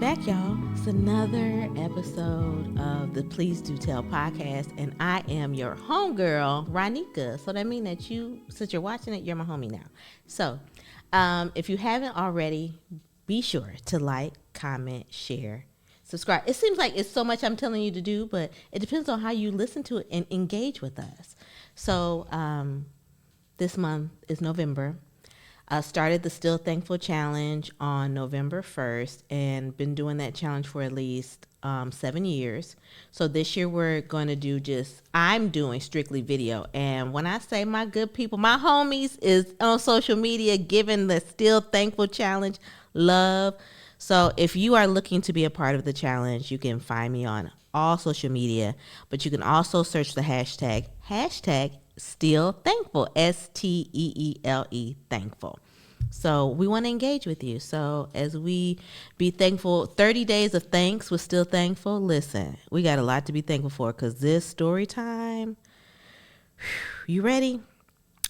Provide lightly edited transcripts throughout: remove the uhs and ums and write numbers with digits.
back, y'all. It's another episode of the Please Do Tell podcast, and I am your homegirl, Ronnika. So that means that you, since you're watching it, you're my homie now. So if you haven't already, be sure to like, comment, share, subscribe. It seems like it's so much I'm telling you to do, but it depends on how you listen to it and engage with us. So this month is November. I started the Still Thankful Challenge on November 1st and been doing that challenge for at least 7 years. So this year we're going to do I'm doing strictly video. And when I say my good people, my homies is on social media giving the Still Thankful Challenge love. So if you are looking to be a part of the challenge, you can find me on all social media, but you can also search the hashtag Still Thankful, STEELE thankful. So we want to engage with you. So as we be thankful, 30 days of thanks with Still Thankful. Listen, we got a lot to be thankful for because this story time, you ready?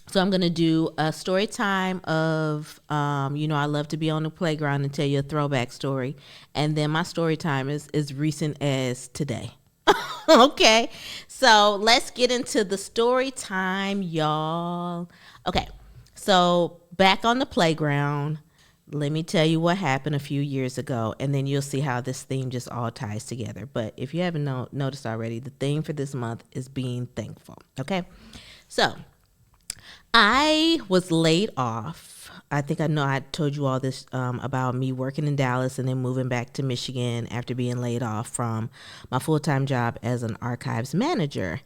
So I'm going to do a story time of, I love to be on the playground and tell you a throwback story. And then my story time is as recent as today. Okay, so let's get into the story time, y'all. Okay, so back on the playground, let me tell you what happened a few years ago, and then you'll see how this theme just all ties together. But if you haven't noticed already, the theme for this month is being thankful, okay? So I was laid off. I think I told you all this about me working in Dallas and then moving back to Michigan after being laid off from my full-time job as an archives manager.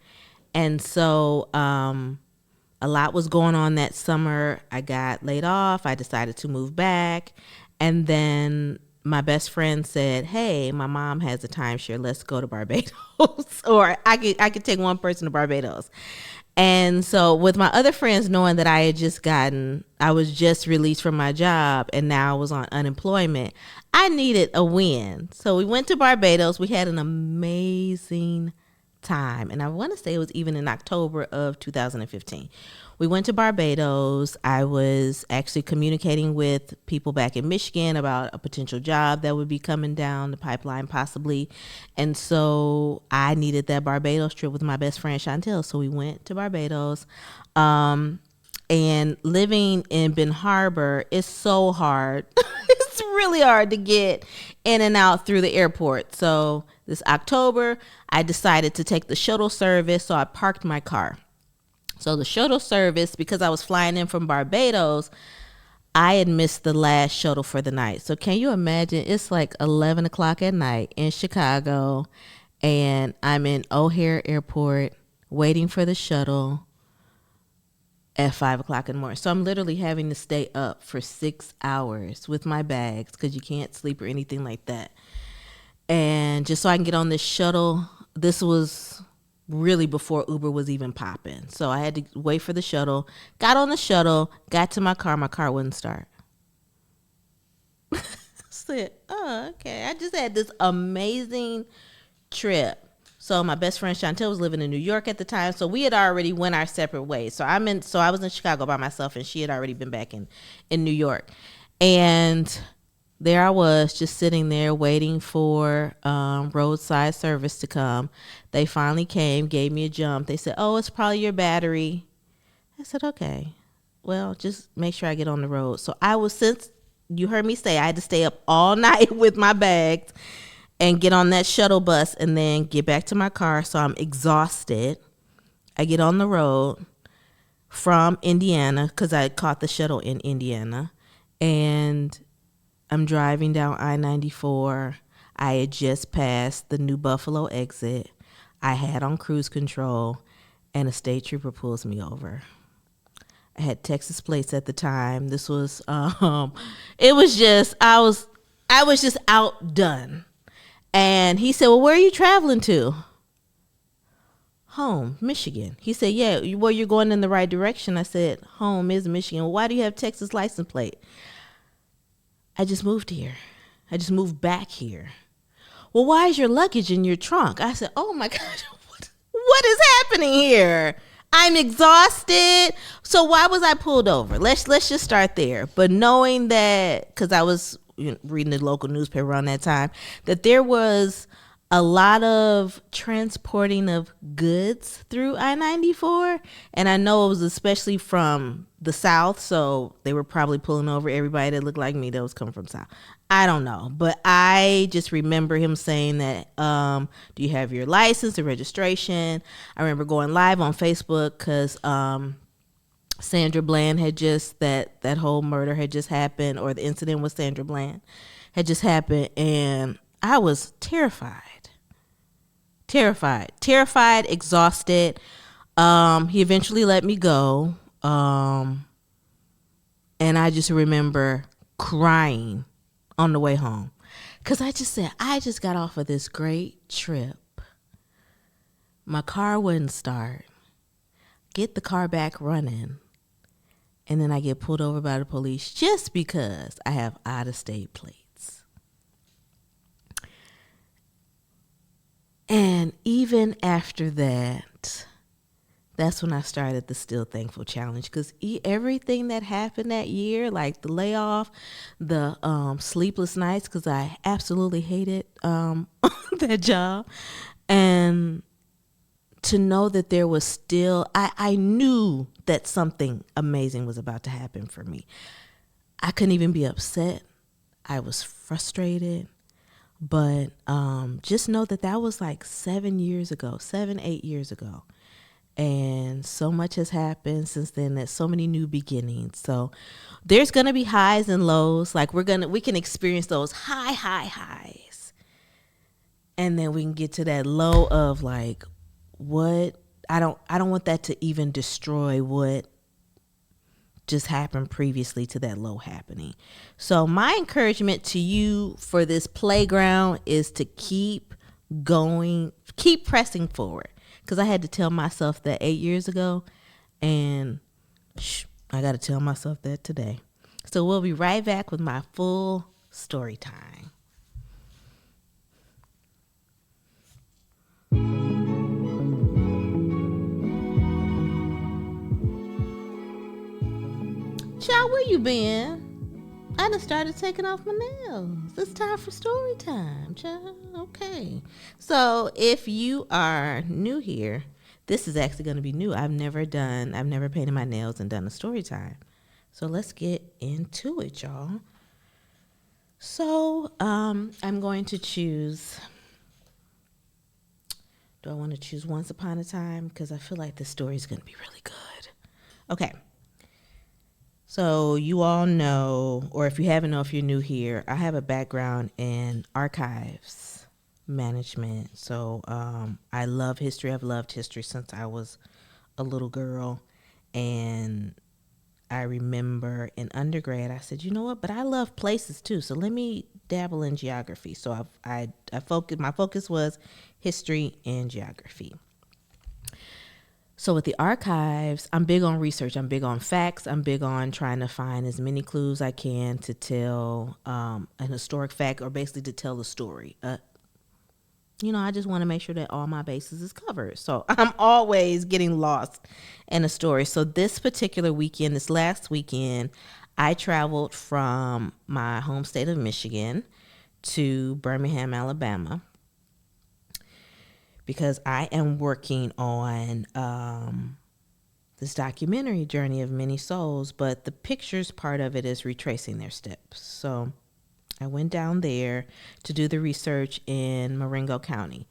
And so a lot was going on that summer. I got laid off. I decided to move back. And then my best friend said, hey, my mom has a timeshare. Let's go to Barbados. Or I could take one person to Barbados. And so with my other friends knowing that I was just released from my job and now I was on unemployment, I needed a win. So we went to Barbados. We had an amazing time. And I want to say it was even in October of 2015. We went to Barbados. I was actually communicating with people back in Michigan about a potential job that would be coming down the pipeline possibly. And so I needed that Barbados trip with my best friend Chantel. So we went to Barbados. And living in Ben Harbor is so hard. It's really hard to get in and out through the airport. So this October, I decided to take the shuttle service. So I parked my car. So the shuttle service, because I was flying in from Barbados, I had missed the last shuttle for the night. So can you imagine? It's like 11 o'clock at night in Chicago, and I'm in O'Hare Airport waiting for the shuttle at 5 o'clock in the morning. So I'm literally having to stay up for 6 hours with my bags because you can't sleep or anything like that. And just so I can get on this shuttle, this was really before Uber was even popping. So I had to wait for the shuttle, got on the shuttle, got to my car wouldn't start. Said, oh, okay. I just had this amazing trip. So my best friend Chantel was living in New York at the time. So we had already went our separate ways. So I was in Chicago by myself and she had already been back in New York. And there I was just sitting there waiting for roadside service to come. They finally came, gave me a jump. They said, oh, it's probably your battery. I said, okay, well, just make sure I get on the road. So since you heard me say I had to stay up all night with my bags and get on that shuttle bus and then get back to my car. So I'm exhausted. I get on the road from Indiana because I caught the shuttle in Indiana. And I'm driving down I-94. I had just passed the New Buffalo exit. I had on cruise control, and a state trooper pulls me over. I had Texas plates at the time. This was, it was just, I was just outdone. And he said, well, where are you traveling to? Home, Michigan. He said, yeah, well, you're going in the right direction. I said, home is Michigan. Well, why do you have Texas license plate? I just moved here. I just moved back here. Well, why is your luggage in your trunk? I said, oh my gosh, what is happening here? I'm exhausted. So why was I pulled over? Let's just start there. But knowing that, because I was reading the local newspaper around that time, that there was a lot of transporting of goods through I-94. And I know it was especially from the South, so they were probably pulling over everybody that looked like me that was coming from South. I don't know, but I just remember him saying that, do you have your license or registration? I remember going live on Facebook because Sandra Bland had just, that whole murder had just happened, or the incident with Sandra Bland had just happened, and I was terrified, exhausted. He eventually let me go, and I just remember crying on the way home, because I just said, I just got off of this great trip. My car wouldn't start. Get the car back running. And then I get pulled over by the police just because I have out-of-state plates. And even after that, that's when I started the Still Thankful Challenge, because everything that happened that year, like the layoff, the sleepless nights, because I absolutely hated that job, and to know that there was still, I knew that something amazing was about to happen for me. I couldn't even be upset. I was frustrated, but just know that that was like 7, 8 years ago. And so much has happened since then. There's so many new beginnings. So there's going to be highs and lows. Like we can experience those highs. And then we can get to that low of like, what, I don't want that to even destroy what just happened previously to that low happening. So my encouragement to you for this playground is to keep going, keep pressing forward. Because I had to tell myself that 8 years ago, and I got to tell myself that today. So we'll be right back with my full story time. Child, where you been? I done started taking off my nails. It's time for story time, child. Okay. So if you are new here, this is actually going to be new. I've never painted my nails and done a story time. So let's get into it, y'all. So I'm going to choose, do I want to choose Once Upon a Time? Because I feel like this story is going to be really good. Okay. So you all know, or if you haven't know, if you're new here, I have a background in archives management. So I love history. I've loved history since I was a little girl. And I remember in undergrad, I said, you know what, but I love places too. So let me dabble in geography. So my focus was history and geography. So with the archives, I'm big on research. I'm big on facts. I'm big on trying to find as many clues I can to tell an historic fact, or basically to tell the story. I just want to make sure that all my bases is covered. So I'm always getting lost in a story. So this last weekend, I traveled from my home state of Michigan to Birmingham, Alabama, because I am working on this documentary, Journey of Many Souls, but the pictures part of it is retracing their steps. So I went down there to do the research in Marengo County.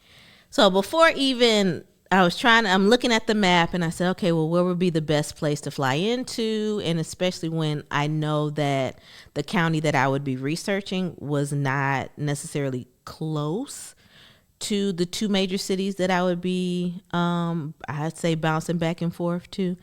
So before even, I'm looking at the map and I said, okay, well, where would be the best place to fly into? And especially when I know that the county that I would be researching was not necessarily close to the two major cities that I would be, I'd say, bouncing back and forth to.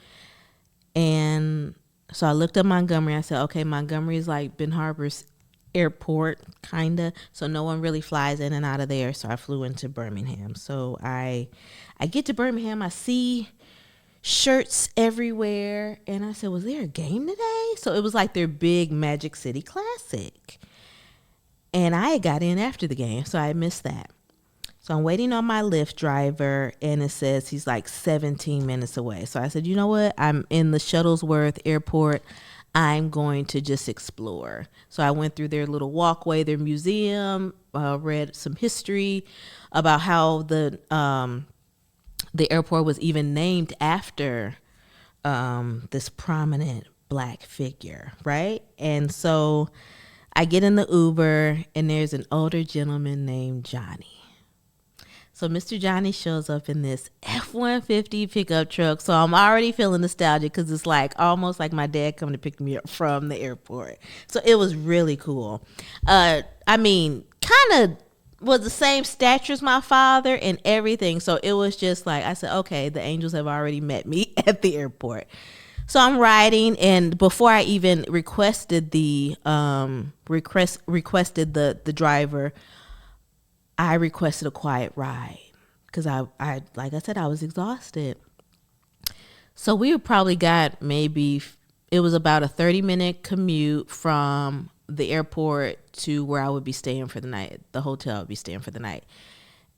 And so I looked up Montgomery. I said, okay, Montgomery is like Ben Harbor's airport, kind of. So no one really flies in and out of there. So I flew into Birmingham. So I get to Birmingham. I see shirts everywhere. And I said, was there a game today? So it was like their big Magic City Classic. And I got in after the game, so I missed that. So I'm waiting on my Lyft driver, and it says he's like 17 minutes away. So I said, you know what? I'm in the Shuttlesworth Airport. I'm going to just explore. So I went through their little walkway, their museum, read some history about how the airport was even named after this prominent Black figure, right? And so I get in the Uber, and there's an older gentleman named Johnny. So Mr. Johnny shows up in this F-150 pickup truck. So I'm already feeling nostalgic because it's like almost like my dad coming to pick me up from the airport. So it was really cool. I mean, kind of was the same stature as my father and everything. So it was just like, I said, okay, the angels have already met me at the airport. So I'm riding, and before I even requested the driver, I requested a quiet ride because I like I said, I was exhausted. So we probably got it was about a 30-minute commute from the airport to where I would be staying for the night, the hotel I would be staying for the night.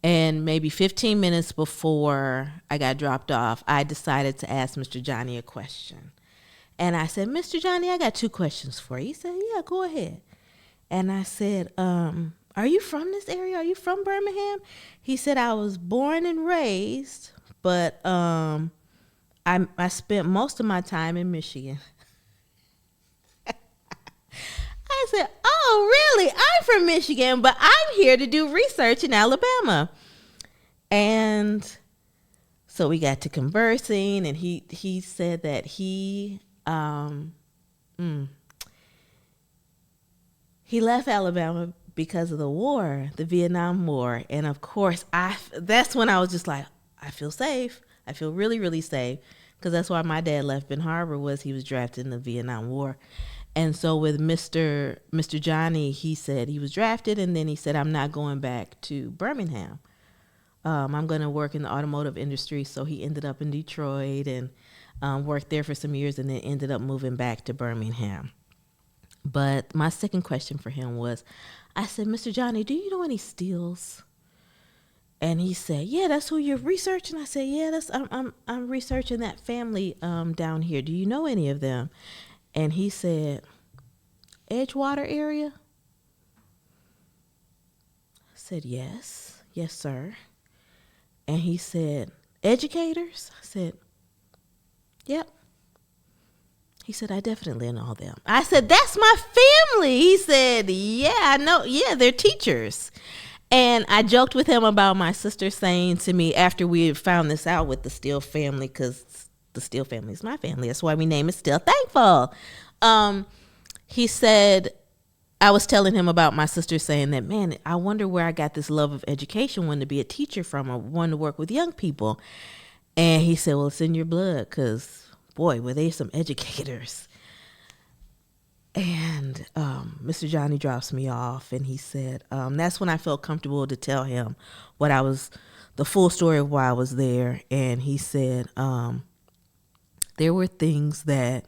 And maybe 15 minutes before I got dropped off, I decided to ask Mr. Johnny a question. And I said, Mr. Johnny, I got 2 questions for you. He said, yeah, go ahead. And I said, are you from this area? Are you from Birmingham? He said, I was born and raised, but I spent most of my time in Michigan. I said, oh, really? I'm from Michigan, but I'm here to do research in Alabama. And so we got to conversing, and he said that he left Alabama because of the war, the Vietnam War. And of course, that's when I was just like, I feel safe. I feel really, really safe. Because that's why my dad left Ben Harbor, was he was drafted in the Vietnam War. And so with Mr. Johnny, he said he was drafted, and then he said, I'm not going back to Birmingham. I'm going to work in the automotive industry. So he ended up in Detroit and worked there for some years, and then ended up moving back to Birmingham. But my second question for him was, I said, Mr. Johnny, do you know any Steeles? And he said, yeah, that's who you're researching. I said, yeah, I'm researching that family down here. Do you know any of them? And he said, Edgewater area? I said, yes, sir. And he said, educators? I said, yep. He said, I definitely know them. I said, that's my family. He said, yeah, I know. Yeah, they're teachers. And I joked with him about my sister saying to me after we had found this out with the Steele family, because the Steele family is my family. That's why we name it Steele Thankful. He said, I was telling him about my sister saying that, man, I wonder where I got this love of education, wanting to be a teacher from, or wanting to work with young people. And he said, well, it's in your blood, because boy, were they some educators. And Mr. Johnny drops me off, and he said, that's when I felt comfortable to tell him the full story of why I was there. And he said, there were things that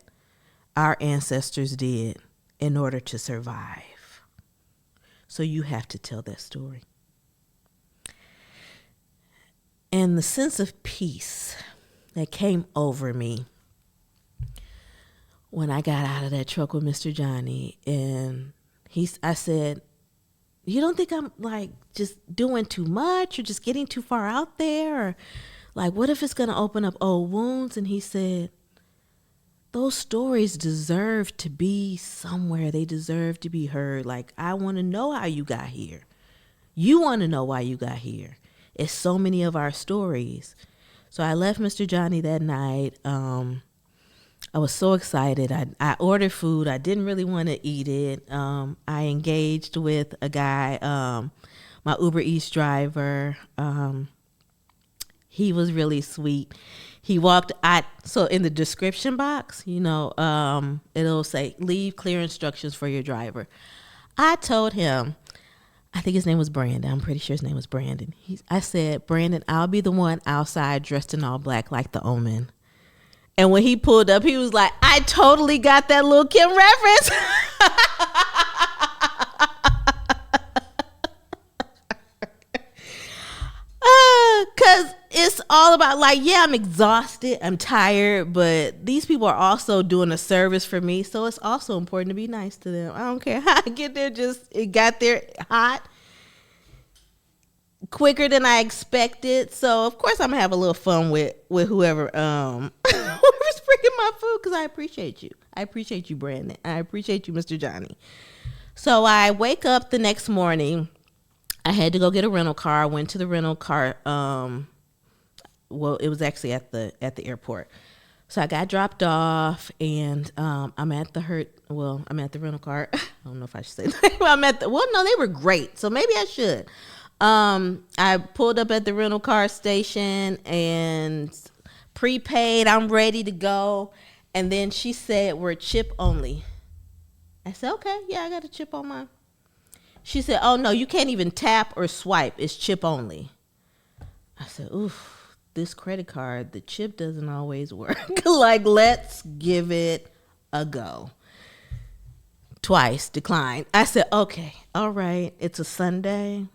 our ancestors did in order to survive. So you have to tell that story. And the sense of peace that came over me when I got out of that truck with Mr. Johnny, and I said, you don't think I'm like just doing too much or just getting too far out there? Or like, what if it's going to open up old wounds? And he said, those stories deserve to be somewhere. They deserve to be heard. Like, I want to know how you got here. You want to know why you got here. It's so many of our stories. So I left Mr. Johnny that night. I was so excited. I ordered food. I didn't really want to eat it. I engaged with a guy, my Uber Eats driver. He was really sweet. He walked, so in the description box, it'll say, leave clear instructions for your driver. I told him, I think his name was Brandon. I'm pretty sure his name was Brandon. I said, Brandon, I'll be the one outside dressed in all black like the Omen. And when he pulled up, he was like, I totally got that Lil' Kim reference. Because it's all about like, yeah, I'm exhausted, I'm tired, but these people are also doing a service for me, so it's also important to be nice to them. I don't care how I get there, just it got there hot, quicker than I expected. So of course I'm gonna have a little fun with whoever whoever's bringing my food, because I appreciate you. I appreciate you, Brandon. I appreciate you, Mr. Johnny. So I wake up the next morning. I had to go get a rental car. I went to the rental car. Well, it was actually at the airport. So I got dropped off, and I'm at the rental car. I don't know if I should say that. No, they were great. So maybe I should. I pulled up at the rental car station and prepaid. I'm ready to go. And then she said, we're chip only. I said, okay, yeah, I got a chip on mine. She said, oh, no, you can't even tap or swipe. It's chip only. I said, oof, this credit card, the chip doesn't always work. Like, let's give it a go. Twice, declined. I said, okay, all right, it's a Sunday,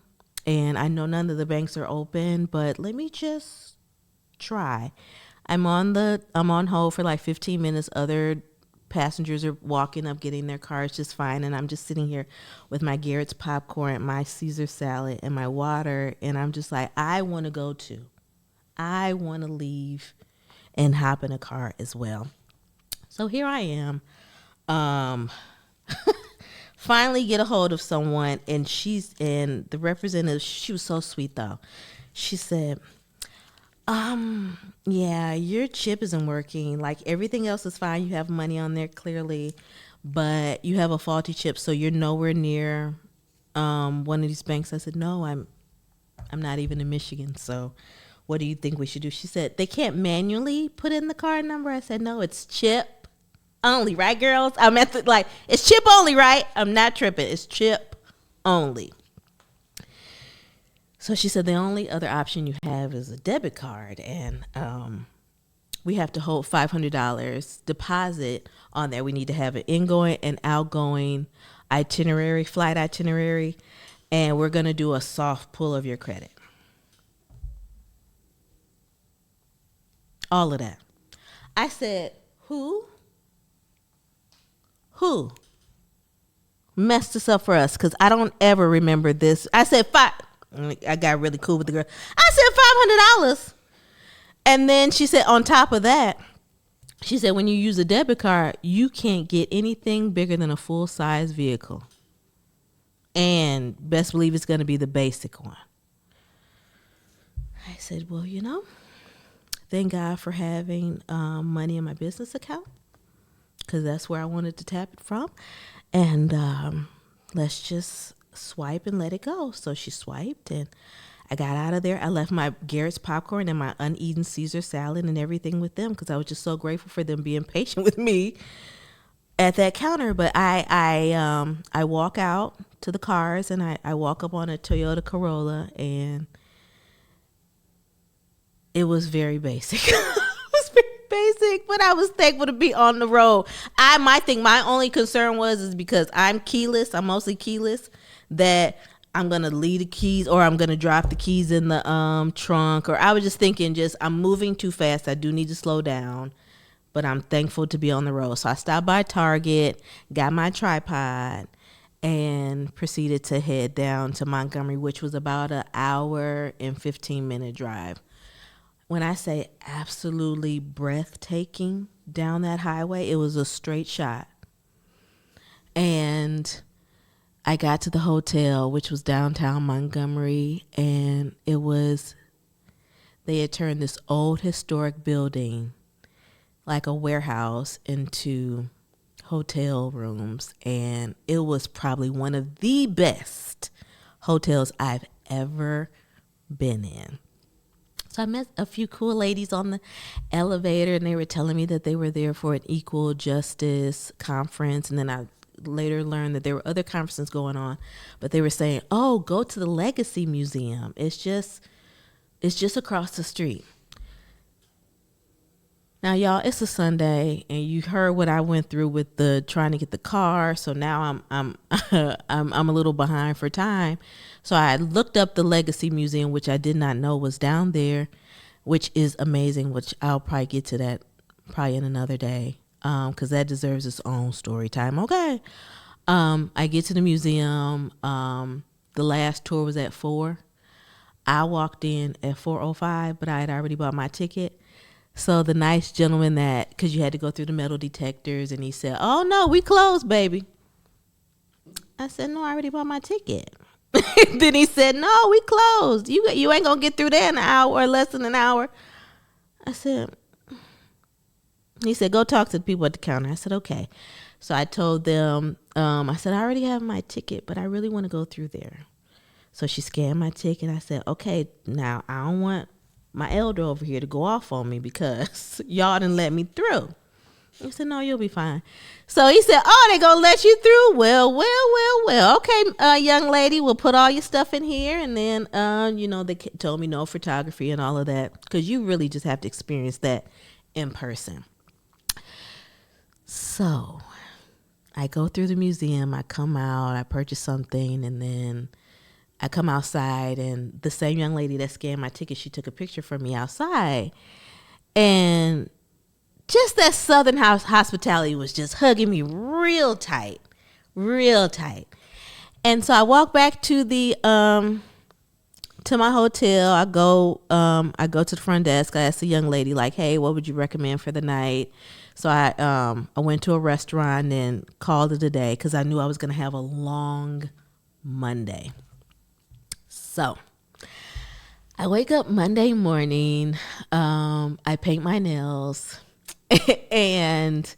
and I know none of the banks are open, but let me just try. I'm on hold for like 15 minutes. Other passengers are walking up, getting their cars just fine, and I'm just sitting here with my Garrett's popcorn, my Caesar salad, and my water, and I'm just like, I want to go too. I want to leave and hop in a car as well. So here I am. Finally get a hold of someone, and the representative, she was so sweet though. She said, yeah, your chip isn't working. Like, everything else is fine. You have money on there clearly, but you have a faulty chip, so you're nowhere near one of these banks. I said, no, I'm not even in Michigan. So what do you think we should do? She said, they can't manually put in the card number. I said, no, it's chip only, right, girls? I'm at it's chip only, right? I'm not tripping. It's chip only. So she said the only other option you have is a debit card, and we have to hold $500 deposit on there. We need to have an ingoing and outgoing flight itinerary, and we're going to do a soft pull of your credit. All of that. I said, who messed this up for us? Because I don't ever remember this. I said, I got really cool with the girl. I said $500. And then she said, on top of that, she said, when you use a debit card, you can't get anything bigger than a full-size vehicle. And best believe it's going to be the basic one. I said, well, thank God for having money in my business account, because that's where I wanted to tap it from. And let's just swipe and let it go. So she swiped, and I got out of there. I left my Garrett's popcorn and my uneaten Caesar salad and everything with them, because I was just so grateful for them being patient with me at that counter. But I walk out to the cars, and I walk up on a Toyota Corolla, and it was very basic. Basic, but I was thankful to be on the road. My only concern is because I'm mostly keyless, that I'm gonna leave the keys, or I'm gonna drop the keys in the trunk, or I was just thinking, I'm moving too fast. I do need to slow down, but I'm thankful to be on the road. So I stopped by Target, got my tripod, and proceeded to head down to Montgomery, which was about an hour and 15-minute drive. When I say absolutely breathtaking down that highway, it was a straight shot. And I got to the hotel, which was downtown Montgomery, and they had turned this old historic building, like a warehouse, into hotel rooms. And it was probably one of the best hotels I've ever been in. So I met a few cool ladies on the elevator, and they were telling me that they were there for an equal justice conference. And then I later learned that there were other conferences going on, but they were saying, oh, go to the Legacy Museum. It's just across the street. Now, y'all, it's a Sunday, and you heard what I went through with the trying to get the car. So now I'm I'm a little behind for time. So I looked up the Legacy Museum, which I did not know was down there. which is amazing, which I'll probably get to that probably in another day, because that deserves its own story time. Okay. I get to the museum. The last tour was at 4. I walked in at 4:05, but I had already bought my ticket. So the nice gentleman because you had to go through the metal detectors, and he said, "Oh no, we closed, baby." I said, "No, I already bought my ticket." Then he said, "No, we closed. You ain't gonna get through there in an hour or less than an hour." I said, he said, "Go talk to the people at the counter." I said, "Okay." So I told them, I said, "I already have my ticket, but I really want to go through there." So she scanned my ticket. I said, "Okay, now I don't want my elder over here to go off on me because y'all didn't let me through." He said, "No, you'll be fine." So he said, "Oh, they gonna let you through? Well. Okay, young lady, we'll put all your stuff in here." And then, they told me no photography and all of that, because you really just have to experience that in person. So I go through the museum, I come out, I purchase something, and then I come outside, and the same young lady that scanned my ticket, she took a picture for me outside. And just that Southern hospitality was just hugging me real tight. And so I walk back to the to my hotel. I go to the front desk. I asked the young lady, like, "Hey, what would you recommend for the night?" So I went to a restaurant and called it a day, because I knew I was going to have a long Monday. So I wake up Monday morning. I paint my nails. And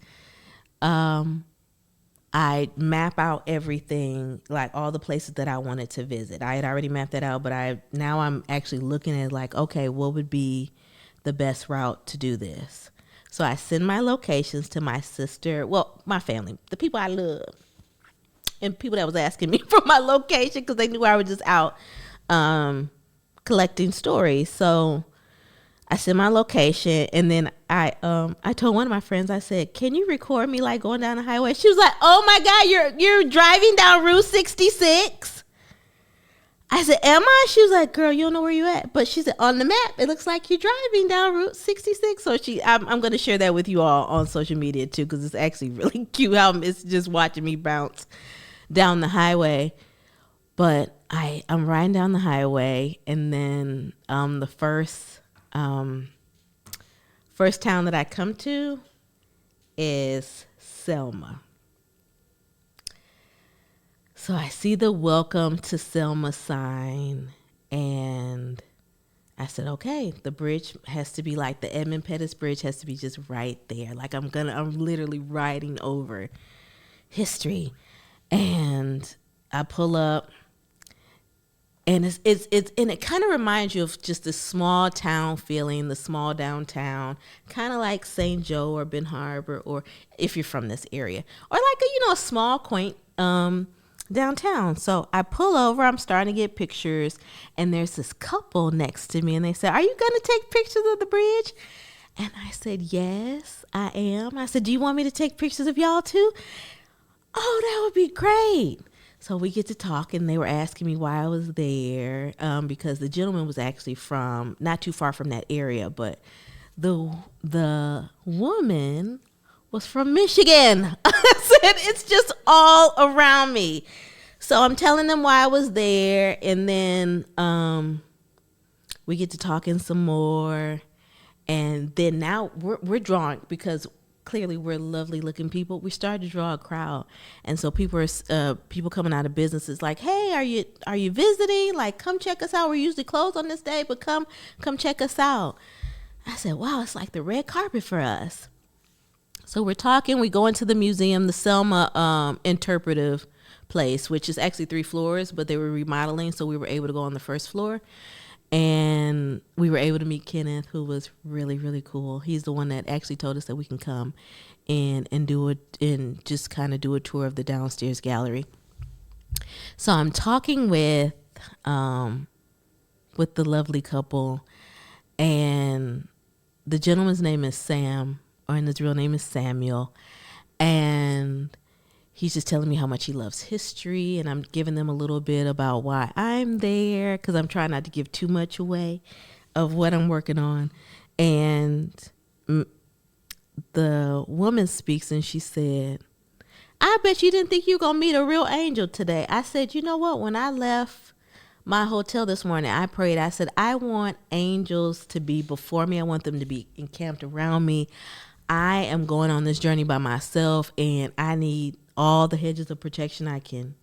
I map out everything, like all the places that I wanted to visit. I had already mapped that out, but now I'm actually looking at, like, okay, what would be the best route to do this? So I send my locations to my sister, my family, the people I love, and people that was asking me for my location because they knew I was just out collecting stories. So I sent my location, and then I told one of my friends, I said, "Can you record me like going down the highway?" She was like, "Oh my God, you're driving down Route 66? I said, "Am I?" She was like, "Girl, you don't know where you at." But she said, "On the map, it looks like you're driving down Route 66. So I'm going to share that with you all on social media too, because it's actually really cute how it's just watching me bounce down the highway. But I'm riding down the highway, and then the first town that I come to is Selma. So I see the "Welcome to Selma" sign, and I said, okay, the bridge has to be like the Edmund Pettus Bridge has to be just right there. Like I'm literally riding over history. And I pull up, and it kind of reminds you of just this small town feeling, the small downtown, kind of like St. Joe or Ben Harbor, or if you're from this area, or like a small quaint downtown. So I pull over, I'm starting to get pictures, and there's this couple next to me, and they said, "Are you going to take pictures of the bridge?" And I said, "Yes, I am." I said, "Do you want me to take pictures of y'all too?" "Oh, that would be great." So we get to talk, and they were asking me why I was there, because the gentleman was actually from not too far from that area, but the woman was from Michigan. I said, it's just all around me. So I'm telling them why I was there, and then we get to talking some more, and then now we're drawing, because clearly we're lovely looking people. We started to draw a crowd, and so people coming out of businesses like, "Hey, are you visiting? Like, come check us out. We're usually closed on this day, but come check us out." I said, "Wow, it's like the red carpet for us." So we're talking. We go into the museum, the Selma interpretive place, which is actually 3 floors, but they were remodeling, so we were able to go on the first floor. And we were able to meet Kenneth, who was really, really cool. He's the one that actually told us that we can come and do it and just kind of do a tour of the downstairs gallery. So I'm talking with the lovely couple, and the gentleman's name is Sam, and his real name is Samuel. And he's just telling me how much he loves history, and I'm giving them a little bit about why I'm there, because I'm trying not to give too much away. of what I'm working on. And the woman speaks and she said, I bet you didn't think you were going to meet a real angel today. I said, you know what? When I left my hotel this morning, I prayed. I said, I want angels to be before me. I want them to be encamped around me. I am going on this journey by myself, and I need all the hedges of protection I can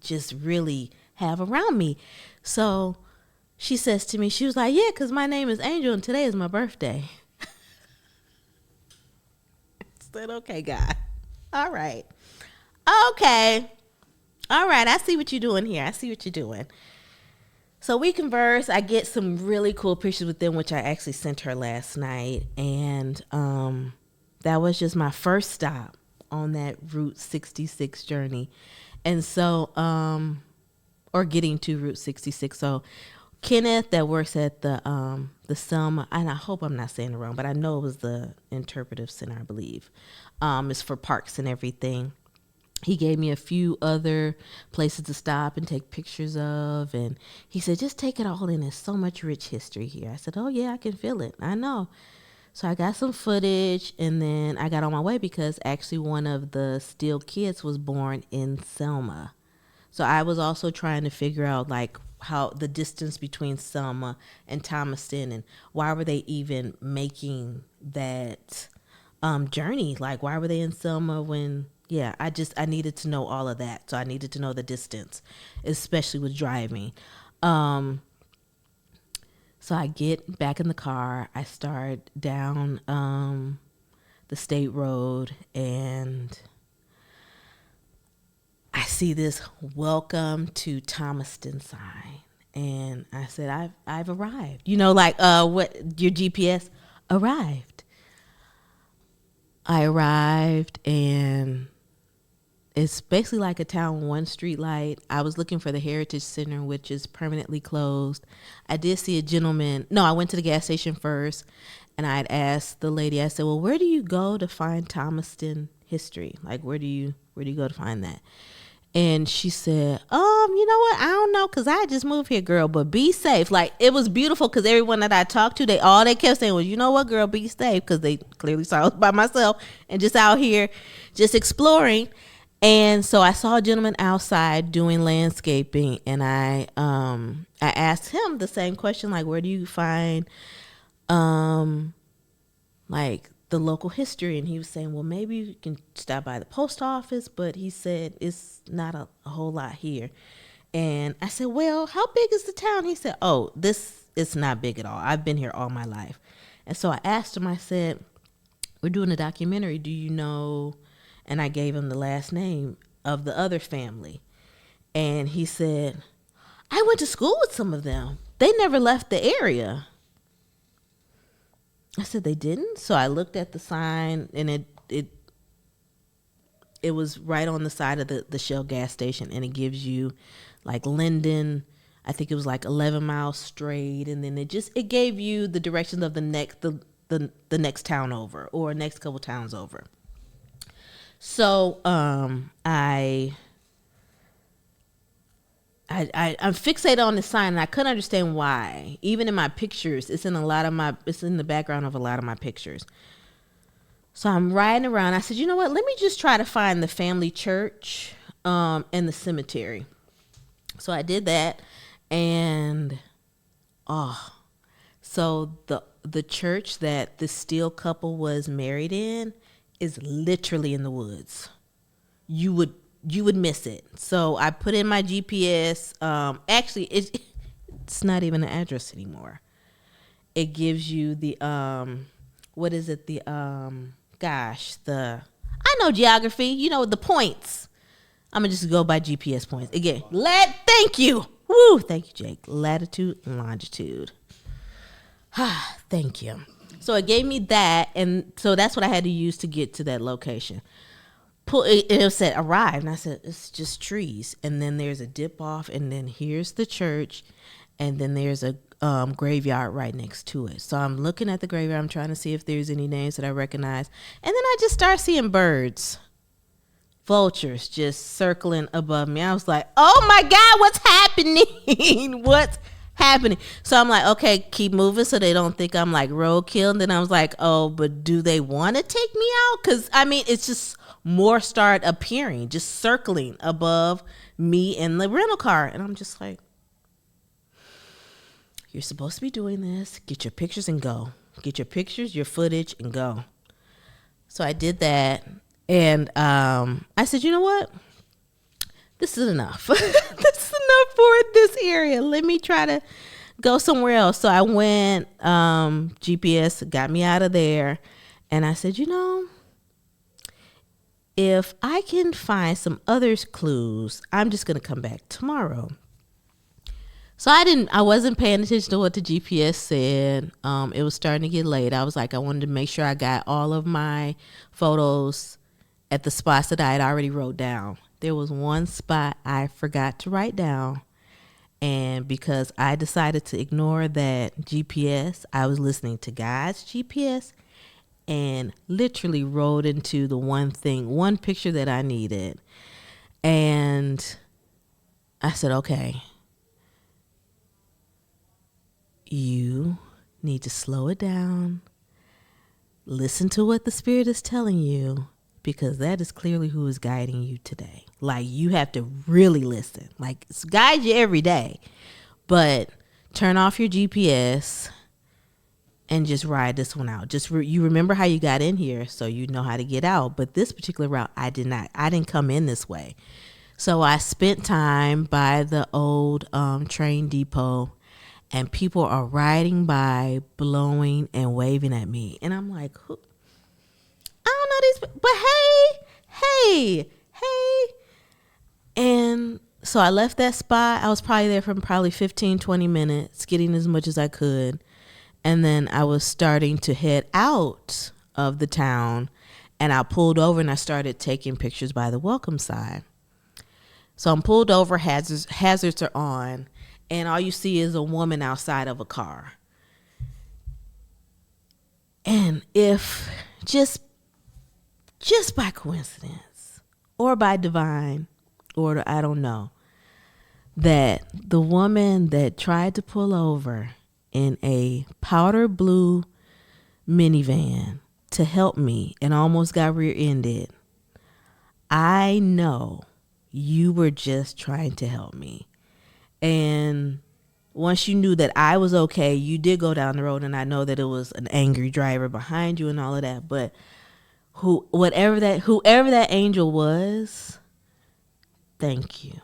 just really have around me. So she says to me, she was like, yeah, because my name is Angel and today is my birthday. I said, okay, God. All right. Okay. All right. I see what you're doing here. I see what you're doing. So we converse. I get some really cool pictures with them, which I actually sent her last night. And that was just my first stop on that Route 66 journey. And so, or getting to Route 66. So Kenneth that works at the Selma, and I hope I'm not saying it wrong, but I know it was the interpretive center, I believe. It's for parks and everything. He gave me a few other places to stop and take pictures of. And he said, just take it all in. There's so much rich history here. I said, oh, yeah, I can feel it. I know. So I got some footage, and then I got on my way because actually one of the Steele kids was born in Selma. So I was also trying to figure out, like, how the distance between Selma and Thomaston, and why were they even making that journey? Like, why were they in Selma when... Yeah, I needed to know all of that. So I needed to know the distance, especially with driving. So I get back in the car. I start down the state road, and I see this welcome to Thomaston sign. And I said, I've arrived. You know, like what your GPS arrived. I arrived, and it's basically like a town one street light. I was looking for the Heritage Center, which is permanently closed. I did see a gentleman. No, I went to the gas station first, and I had asked the lady, I said, well, where do you go to find Thomaston history? Like, where do you go to find that? And she said, you know what? I don't know, because I just moved here, girl, but be safe. Like, it was beautiful because everyone that I talked to, they kept saying was, you know what, girl, be safe, because they clearly saw I was by myself and just out here just exploring. And so I saw a gentleman outside doing landscaping, and I asked him the same question, like, where do you find like the local history? And he was saying, well, maybe you can stop by the post office, but he said it's not a whole lot here. And I said, well, how big is the town? He said, oh, it's not big at all. I've been here all my life. And so I asked him, I said, we're doing a documentary. Do you know? And I gave him the last name of the other family. And he said, I went to school with some of them. They never left the area. I said, they didn't? So I looked at the sign, and it was right on the side of the Shell gas station, and it gives you like Linden. I think it was like 11 miles straight, and then it gave you the directions of the next town over, or next couple towns over. So I'm fixated on the sign, and I couldn't understand why. Even in my pictures, it's in the background of a lot of my pictures. So I'm riding around. I said, you know what? Let me just try to find the family church and the cemetery. So I did that, and so the church that the Steele couple was married in is literally in the woods. You would miss it. So I put in my GPS. Actually, it's not even an address anymore. It gives you the what is it? I know geography. You know the points. I'm gonna just go by GPS points again. Thank you. Woo, thank you, Jake. Latitude and longitude. Thank you. So it gave me that, and so that's what I had to use to get to that location. It said arrive, and I said, it's just trees. And then there's a dip off, and then here's the church, and then there's a graveyard right next to it. So I'm looking at the graveyard. I'm trying to see if there's any names that I recognize. And then I just start seeing birds, vultures just circling above me. I was like, oh my God, what's happening? What's happening. So I'm like, okay, keep moving so they don't think I'm like roadkill. And then I was like, oh, but do they want to take me out? Because I mean, it's just more start appearing, just circling above me in the rental car. And I'm just like, you're supposed to be doing this. Get your pictures and go. Get your pictures, your footage, and go. So I did that. And I said, you know what? This is enough. This is enough for this area. Let me try to go somewhere else. So I went, GPS got me out of there. And I said, you know, if I can find some other clues, I'm just going to come back tomorrow. So I wasn't paying attention to what the GPS said. It was starting to get late. I was like, I wanted to make sure I got all of my photos at the spots that I had already wrote down. There was one spot I forgot to write down. And because I decided to ignore that GPS, I was listening to God's GPS and literally wrote into the one picture that I needed. And I said, okay, you need to slow it down. Listen to what the Spirit is telling you, because that is clearly who is guiding you today. Like, you have to really listen. Like, it's guide you every day, but turn off your GPS and just ride this one out. Just you remember how you got in here, so you know how to get out. But this particular route, I didn't come in this way. So I spent time by the old train depot, and people are riding by, blowing and waving at me. And I'm like, who? I don't know these, but hey. And so I left that spot. I was probably there for probably 15, 20 minutes, getting as much as I could. And then I was starting to head out of the town, and I pulled over and I started taking pictures by the welcome sign. So I'm pulled over, hazards are on, and all you see is a woman outside of a car. And if just by coincidence or by divine order, I don't know, that the woman that tried to pull over in a powder blue minivan to help me and almost got rear-ended, I know you were just trying to help me. And once you knew that I was okay, you did go down the road, and I know that it was an angry driver behind you and all of that, but whoever that angel was, thank you.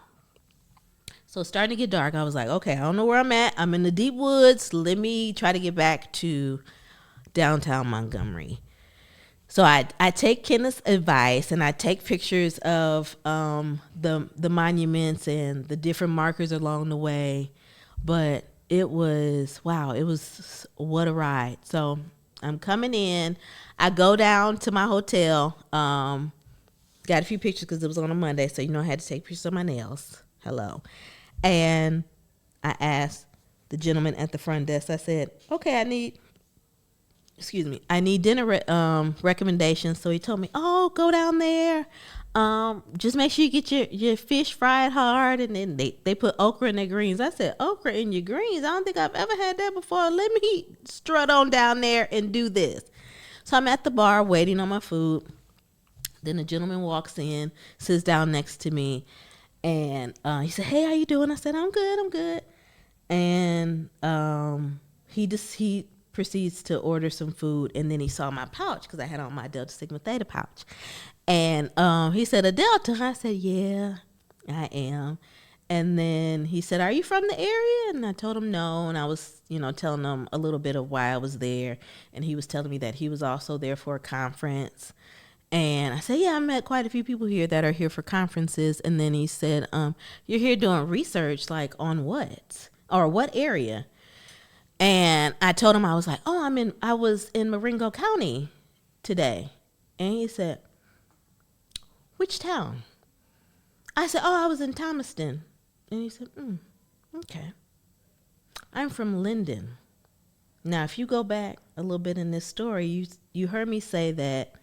So it's starting to get dark. I was like, okay, I don't know where I'm at. I'm in the deep woods. Let me try to get back to downtown Montgomery. So I take Kenneth's advice, and I take pictures of the monuments and the different markers along the way. But it was what a ride. So I'm coming in. I go down to my hotel. Got a few pictures because it was on a Monday, so I had to take pictures of my nails. Hello. And I asked the gentleman at the front desk, I said, okay, I need dinner recommendations. So he told me, oh, go down there. Just make sure you get your fish fried hard. And then they put okra in their greens. I said, okra in your greens? I don't think I've ever had that before. Let me strut on down there and do this. So I'm at the bar waiting on my food. Then the gentleman walks in, sits down next to me. And he said, hey, how you doing? I said, I'm good. And he proceeds to order some food. And then he saw my pouch, because I had on my Delta Sigma Theta pouch. And he said, a Delta? I said, yeah, I am. And then he said, are you from the area? And I told him no. And I was, telling him a little bit of why I was there. And he was telling me that he was also there for a conference. And I said, yeah, I met quite a few people here that are here for conferences. And then he said, you're here doing research, like on what? Or what area? And I told him, I was like, I was in Marengo County today. And he said, which town? I said, I was in Thomaston. And he said, okay. I'm from Linden. Now, if you go back a little bit in this story, you heard me say that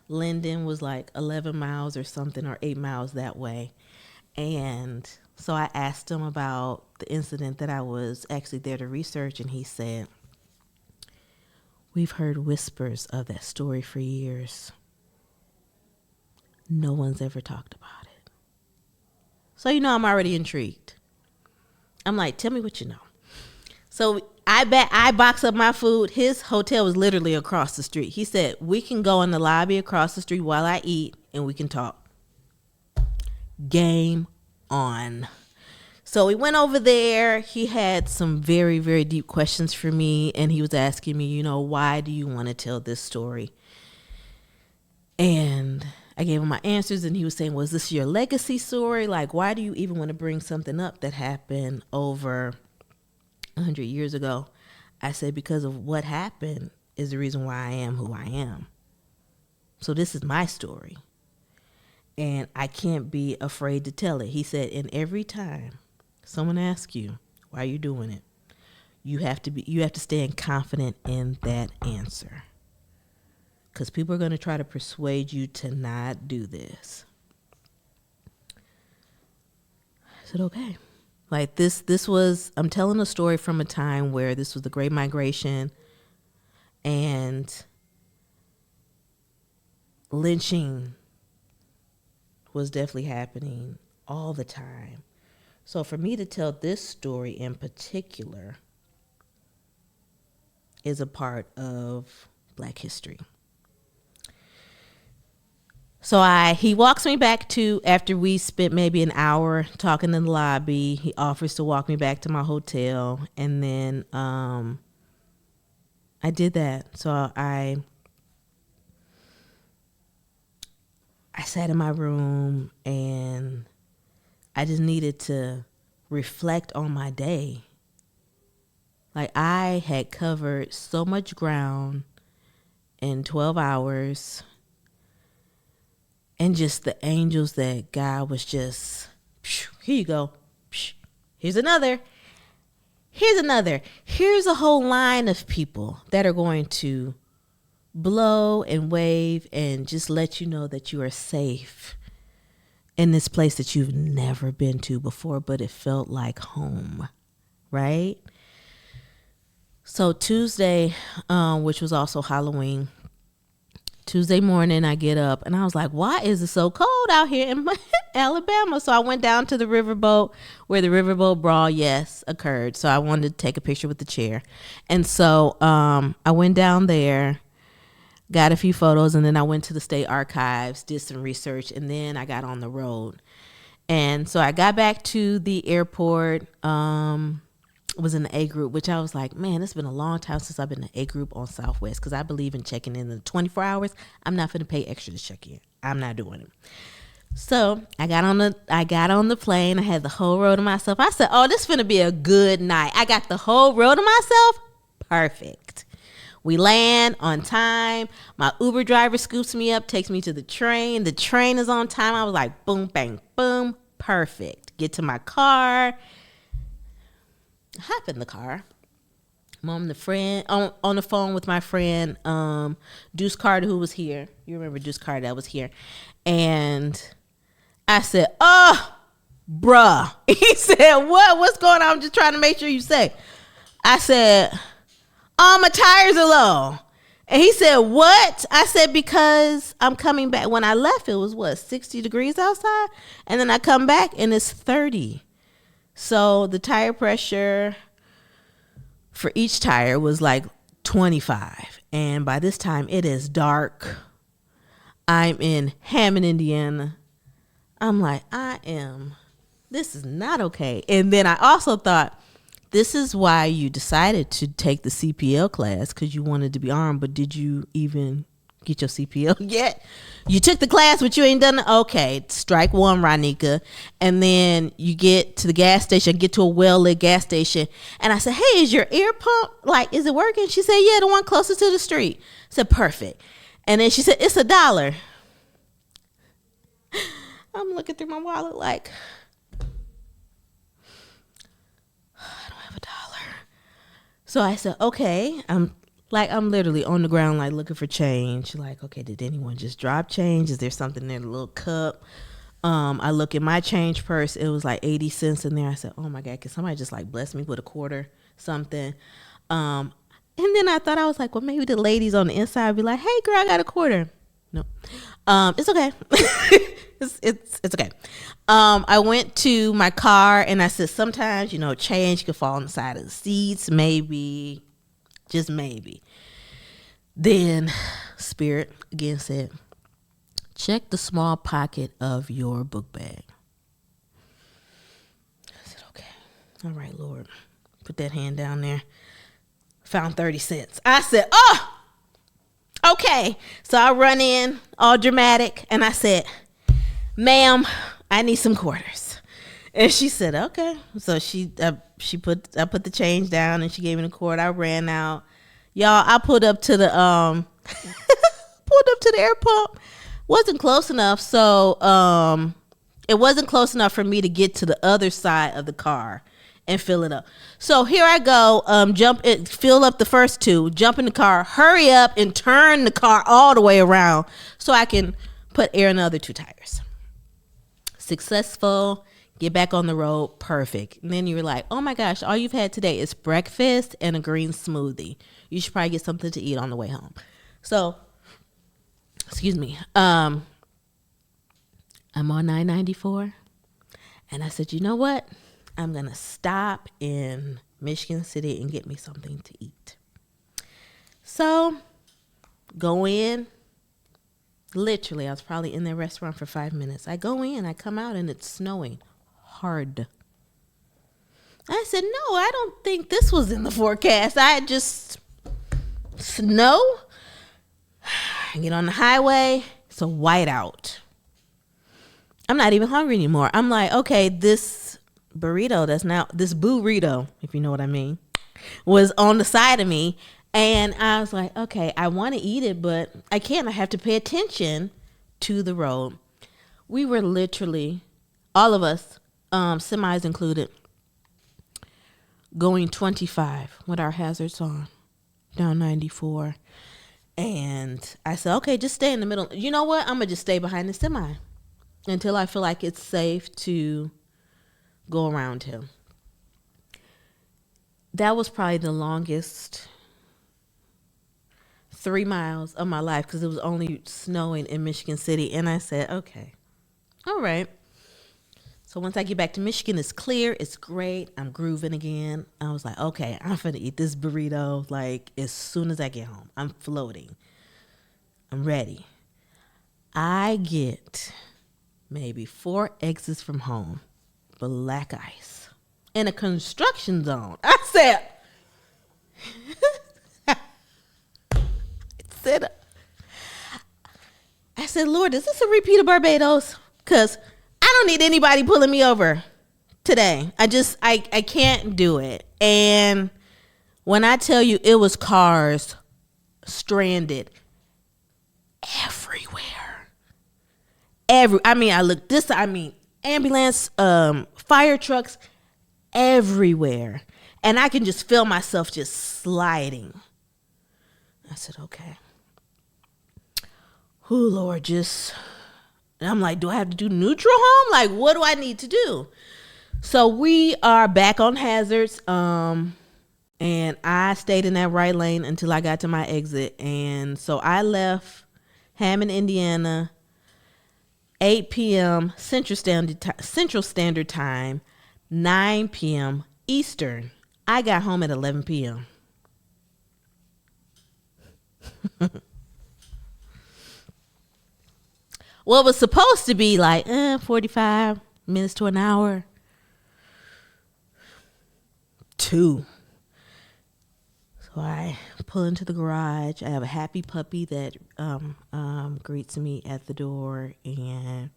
Linden was like 11 miles or something, or 8 miles that way. And So I asked him about the incident that I was actually there to research, and he said, "We've heard whispers of that story for years. No one's ever talked about it." So, I'm already intrigued. I'm like, tell me what you know. So I box up my food. His hotel was literally across the street. He said, we can go in the lobby across the street while I eat and we can talk. Game on. So we went over there. He had some very, very deep questions for me. And he was asking me, why do you want to tell this story? And I gave him my answers, and he was saying, was this your legacy story? Like, why do you even want to bring something up that happened over 100 years ago? I said, because of what happened is the reason why I am who I am. So this is my story, and I can't be afraid to tell it. He said, and every time someone asks you, why are you doing it? You have to stand confident in that answer. Because people are going to try to persuade you to not do this. I said, okay. Like this was, I'm telling a story from a time where this was the Great Migration, and lynching was definitely happening all the time. So for me to tell this story in particular is a part of Black history. So he walks me back to, after we spent maybe an hour talking in the lobby, he offers to walk me back to my hotel. And then I did that. So I sat in my room and I just needed to reflect on my day. Like, I had covered so much ground in 12 hours. And just the angels that God was just, here you go. Here's another. Here's a whole line of people that are going to blow and wave and just let you know that you are safe in this place that you've never been to before, but it felt like home, right? So Tuesday, which was also Halloween, Tuesday morning, I get up and I was like, why is it so cold out here in Alabama? So I went down to the riverboat where the riverboat brawl, occurred. So I wanted to take a picture with the chair. And so I went down there, got a few photos, and then I went to the state archives, did some research, and then I got on the road. And so I got back to the airport, was in the A group, which I was like, man, it's been a long time since I've been in the A group on Southwest, because I believe in checking in the 24 hours. I'm not going to pay extra to check in. I'm not doing it. So I got on the plane. I had the whole row to myself. I said, oh, this finna be a good night. I got the whole row to myself. Perfect. We land on time. My Uber driver scoops me up, takes me to the train. The train is on time. I was like, boom, bang, boom. Perfect. Get to my car. Hop in the car. I'm on the phone with my friend, Deuce Carter, who was here. You remember Deuce Carter that was here. And I said, oh, bruh. He said, what? What's going on? I'm just trying to make sure you say. I said, oh, my tires are low. And he said, what? I said, because I'm coming back. When I left, it was 60 degrees outside? And then I come back and it's 30. So the tire pressure for each tire was like 25. And by this time, it is dark. I'm in Hammond, Indiana. I'm like, this is not okay. And then I also thought, this is why you decided to take the CPL class, because you wanted to be armed. But did you even get your CPL yet? You took the class, but you ain't done it. Okay, strike one, Ronnika. And then you get to the gas station, get to a well-lit gas station. And I said, hey, is your air pump, is it working? She said, yeah, the one closer to the street. I said, perfect. And then she said, it's $1. I'm looking through my wallet like, I don't have $1. So I said, okay. I'm literally on the ground, looking for change. Okay, did anyone just drop change? Is there something in a little cup? I look in my change purse. It was like 80 cents in there. I said, oh my God, can somebody just like bless me with a quarter, something? And then I thought, I was like, well, maybe the ladies on the inside would be like, hey girl, I got a quarter. No, it's okay. it's okay. I went to my car and I said, sometimes, change could fall on the side of the seats. Maybe, just maybe. Then Spirit again said, check the small pocket of your book bag. I said, okay. All right, Lord. Put that hand down there. Found 30 cents. I said, oh, okay. So I run in all dramatic and I said, ma'am, I need some quarters. And she said, okay. So I put the change down and she gave me the quarter. I ran out. Y'all, I pulled up to the air pump. Wasn't close enough. So it wasn't close enough for me to get to the other side of the car and fill it up. So here I go, fill up the first two, jump in the car, hurry up and turn the car all the way around so I can put air in the other two tires. Successful, get back on the road, perfect. And then you were like, oh my gosh, all you've had today is breakfast and a green smoothie. You should probably get something to eat on the way home. So, excuse me, I'm on 994 and I said, you know what? I'm going to stop in Michigan City and get me something to eat. So, go in. Literally, I was probably in that restaurant for 5 minutes. I go in, I come out, and it's snowing hard. I said, no, I don't think this was in the forecast. I just snow. I get on the highway. It's a whiteout. I'm not even hungry anymore. I'm like, okay, this burrito this burrito, if you know what I mean, was on the side of me. And I was like, okay, I want to eat it, but I can't. I have to pay attention to the road. We were literally, all of us, semis included, going 25 with our hazards on down 94. And I said, okay, just stay in the middle. You know what? I'm going to just stay behind the semi until I feel like it's safe to go around him. That was probably the longest 3 miles of my life because it was only snowing in Michigan City. And I said, okay, all right. So once I get back to Michigan, it's clear. It's great. I'm grooving again. I was like, okay, I'm finna eat this burrito like as soon as I get home. I'm floating. I'm ready. I get maybe 4 exits from home. Black ice in a construction zone. I said, Lord, is this a repeat of Barbados? Because I don't need anybody pulling me over today. I can't do it. And when I tell you it was cars stranded everywhere. Ambulance, fire trucks everywhere. And I can just feel myself just sliding. I said, okay. Oh, Lord, and I'm like, do I have to do neutral home? Like, what do I need to do? So we are back on hazards. And I stayed in that right lane until I got to my exit. And so I left Hammond, Indiana, 8 p.m. Central Standard Time, 9 p.m. Eastern. I got home at 11 p.m. Well, it was supposed to be like 45 minutes to an hour. 2. So I pull into the garage. I have a happy puppy that greets me at the door, and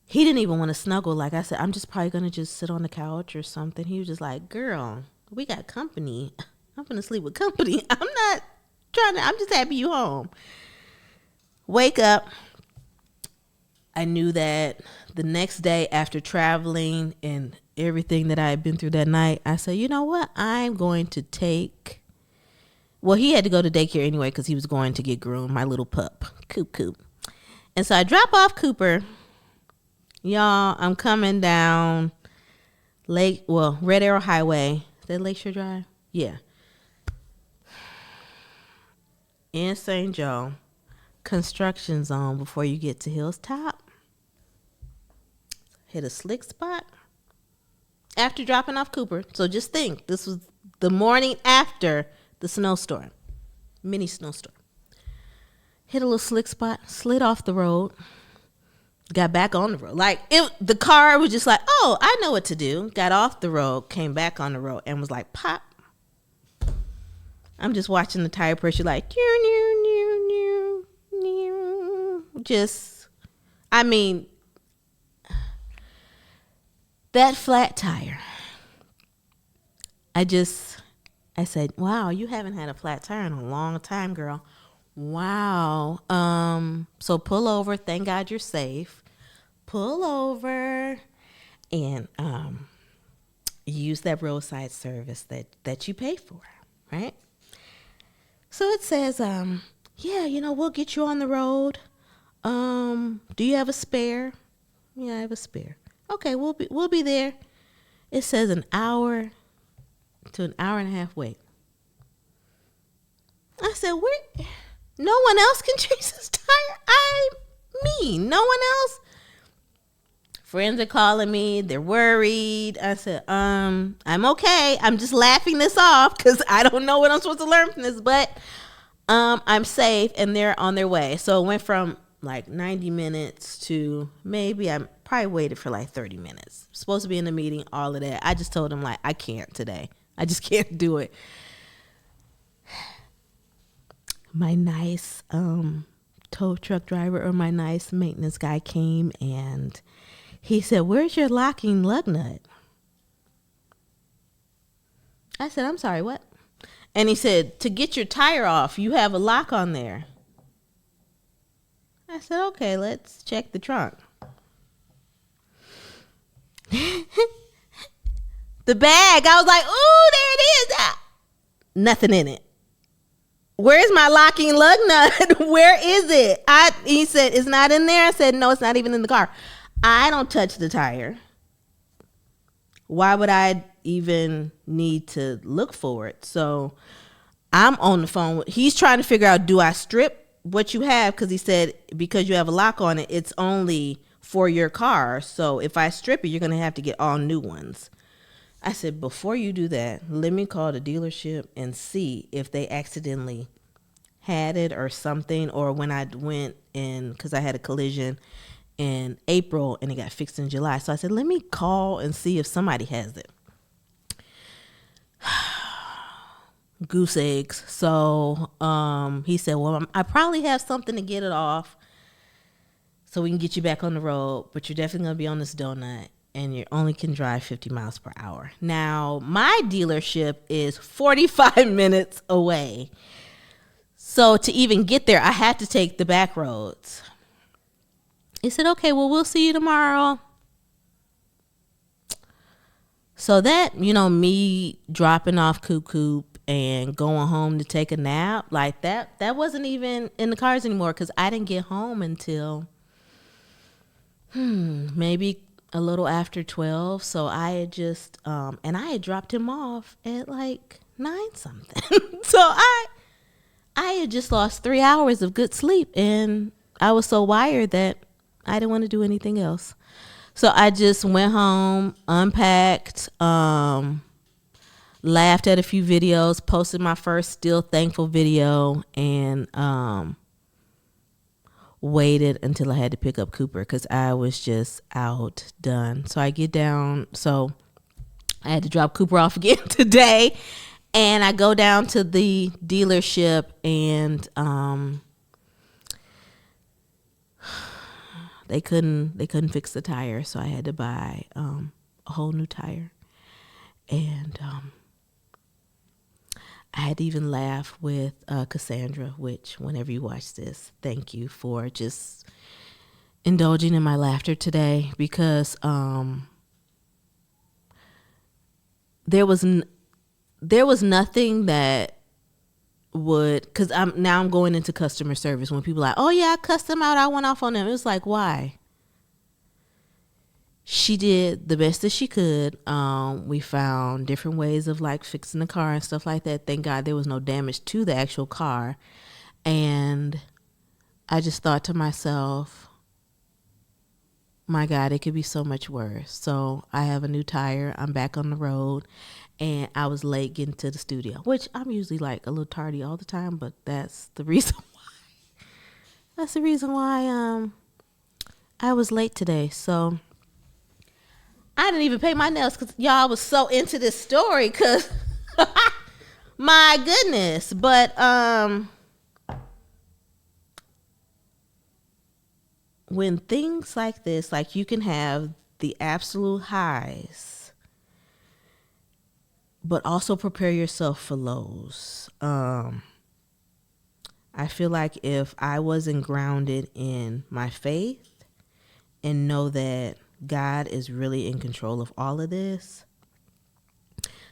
he didn't even want to snuggle. Like I said, I'm just probably going to just sit on the couch or something. He was just like, girl, we got company. I'm going to sleep with company. I'm just happy you home. Wake up. I knew that the next day after traveling and everything that I had been through that night, I said, you know what? I'm going to take... Well, he had to go to daycare anyway because he was going to get groomed, my little pup, Coop. And so I drop off Cooper Y'all, I'm coming down Red Arrow Highway. Is that Lakeshore Drive? Yeah. In St. Joe, construction zone before you get to Hill's Top. Hit a slick spot after dropping off Cooper. So just think, this was the morning after the snowstorm, mini snowstorm. Hit a little slick spot, slid off the road, got back on the road. The car was just like, oh, I know what to do. Got off the road, came back on the road, and was like, pop. I'm just watching the tire pressure like, that flat tire. I said, wow, you haven't had a flat tire in a long time, girl. Wow. So pull over. Thank God you're safe. Pull over and use that roadside service that you pay for, right? So it says, we'll get you on the road. Do you have a spare? Yeah, I have a spare. Okay, we'll be there. It says an hour to an hour and a half wait. I said, no one else can change this tire? No one else? Friends are calling me. They're worried. I said, I'm okay. I'm just laughing this off because I don't know what I'm supposed to learn from this, but I'm safe and they're on their way. So it went from like 90 minutes to maybe I probably waited for like 30 minutes. Supposed to be in a meeting, all of that. I just told them like, I can't today. I just can't do it. My nice tow truck driver or my nice maintenance guy came and he said, where's your locking lug nut? I said, I'm sorry, what? And he said, to get your tire off, you have a lock on there. I said, okay, let's check the trunk. The bag, I was like, ooh, there it is. Nothing in it. Where's my locking lug nut? Where is it? He said, it's not in there. I said, no, it's not even in the car. I don't touch the tire. Why would I even need to look for it? So I'm on the phone. He's trying to figure out, do I strip what you have? Because he said, because you have a lock on it, it's only for your car. So if I strip it, you're going to have to get all new ones. I said, before you do that, let me call the dealership and see if they accidentally had it or something. Or when I went in, because I had a collision in April and it got fixed in July. So I said, let me call and see if somebody has it. Goose eggs. So he said, well, I probably have something to get it off so we can get you back on the road, but you're definitely going to be on this donut and you only can drive 50 miles per hour. Now, my dealership is 45 minutes away. So to even get there, I had to take the back roads. He said, okay, well, we'll see you tomorrow. So that, me dropping off Coop and going home to take a nap, like that wasn't even in the cars anymore because I didn't get home until maybe a little after 12. So I had just, and I had dropped him off at like 9 something. So I had just lost 3 hours of good sleep and I was so wired that I didn't want to do anything else. So I just went home, unpacked, laughed at a few videos, posted my first Still Thankful video, and waited until I had to pick up Cooper because I was just outdone. So I get down. So I had to drop Cooper off again today. And I go down to the dealership and they couldn't fix the tire, so I had to buy a whole new tire. And I had to even laugh with Cassandra, which whenever you watch this, thank you for just indulging in my laughter today, because there was nothing that would, because I'm going into customer service when people are like, oh yeah, I cussed them out, I went off on them. It was like, why? she did the best that she could. We found different ways of like fixing the car and stuff like that. Thank God there was no damage to the actual car. And I just thought to myself, my God, it could be so much worse. So I have a new tire. I'm back on the road. And I was late getting to the studio, which I'm usually like a little tardy all the time, but that's the reason why. That's the reason why I was late today. So I didn't even pay my nails because y'all was so into this story because my goodness. But when things like this, like you can have the absolute highs, but also prepare yourself for lows. I feel like if I wasn't grounded in my faith and know that God is really in control of all of this,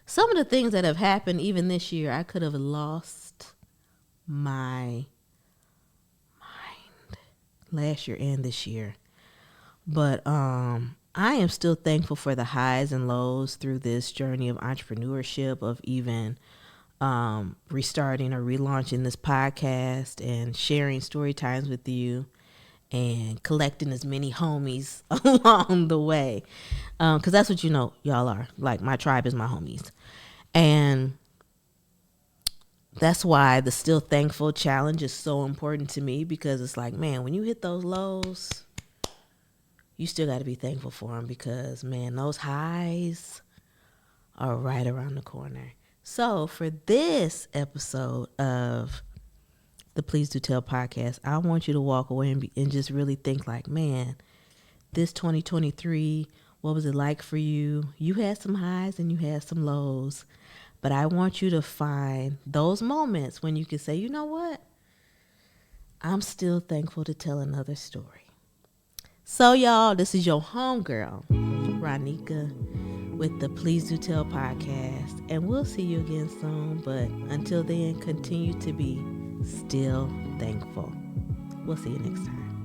some of the things that have happened even this year, I could have lost my mind last year and this year. But I am still thankful for the highs and lows through this journey of entrepreneurship, of even restarting or relaunching this podcast and sharing story times with you and collecting as many homies along the way. Because that's what y'all are. Like, my tribe is my homies. And that's why the Still Thankful challenge is so important to me, because it's like, man, when you hit those lows, you still got to be thankful for them, because, man, those highs are right around the corner. So for this episode of the Please Do Tell podcast, I want you to walk away and just really think like, man, this 2023, what was it like for you? You had some highs and you had some lows, but I want you to find those moments when you can say, you know what? I'm still thankful to tell another story. So, y'all, this is your homegirl, Ronnika, with the Please Do Tell podcast. And we'll see you again soon. But until then, continue to be still thankful. We'll see you next time.